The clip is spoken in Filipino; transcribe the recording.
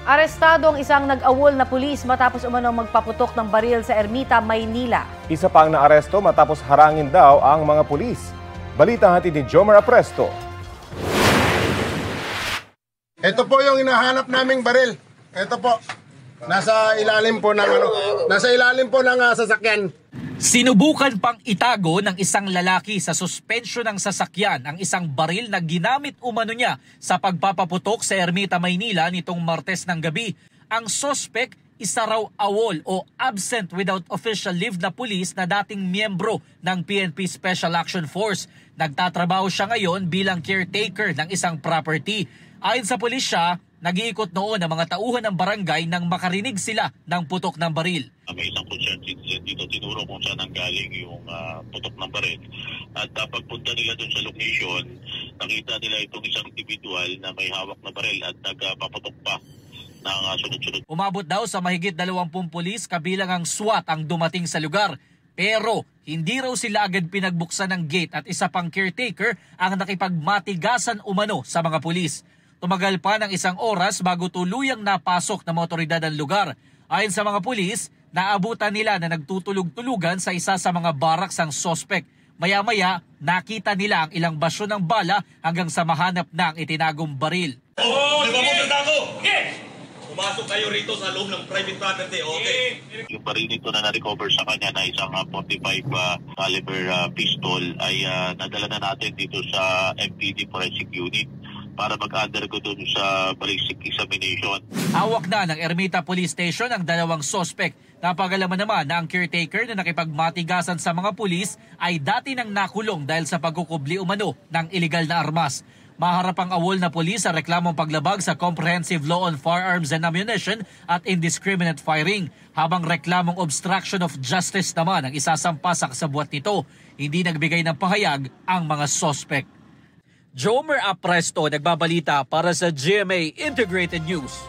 Arestado ang isang nag-awol na pulis matapos umanong magpaputok ng baril sa Ermita, Maynila. Isa pang naaresto matapos harangin daw ang mga pulis. Balita hatid ni Jomer Apresto. Ito po yung hinahanap naming baril. Ito po. Nasa ilalim po ng sasakyan. Sinubukan pang itago ng isang lalaki sa suspensyon ng sasakyan ang isang baril na ginamit umano niya sa pagpapaputok sa Ermita, Maynila nitong Martes ng gabi. Ang suspect, isa raw awol o absent without official leave na pulis na dating miyembro ng PNP Special Action Force. Nagtatrabaho siya ngayon bilang caretaker ng isang property. Ayon sa pulisya, nag-iikot noon ang mga tauhan ng barangay nang makarinig sila ng putok ng baril. May isang concerned citizen dito, tinuro kung saan nanggaling yung putok ng baril. At pagpunta nila dun sa location, nakita nila itong isang individual na may hawak na baril at nagpaputok pa ng sunod-sunod. Umabot daw sa mahigit 20 pulis kabilang ang SWAT ang dumating sa lugar. Pero hindi raw sila agad pinagbuksan ng gate at isa pang caretaker ang nakipagmatigasan umano sa mga pulis. Tumagal pa ng 1 oras bago tuluyang napasok ng otoridad ang lugar. Ayon sa mga pulis, naabutan nila na nagtutulog-tulugan sa isa sa mga baraks ang sospek. Maya-maya, nakita nila ang ilang basyo ng bala hanggang sa mahanap na ang itinagong baril. Pumasok kayo rito sa loob ng private property, okay? Yung baril nito na na-recover sa kanya na isang 45 caliber pistol ay nadala na natin dito sa MPD Forensic Unit para mag-undergo doon sa ballistic examination. Hawak na ng Ermita Police Station ang 2 sospek. Napagalaman naman na ang caretaker na nakipagmatigasan sa mga pulis ay dati nang nakulong dahil sa pagkukubli umano ng iligal na armas. Maharap ang awol na pulis sa reklamong paglabag sa Comprehensive Law on Firearms and Ammunition at Indiscriminate Firing, habang reklamong obstruction of justice naman ang isasampa sa kasabwat nito. Hindi nagbigay ng pahayag ang mga sospek. Jomer Apresto nagbabalita para sa GMA Integrated News.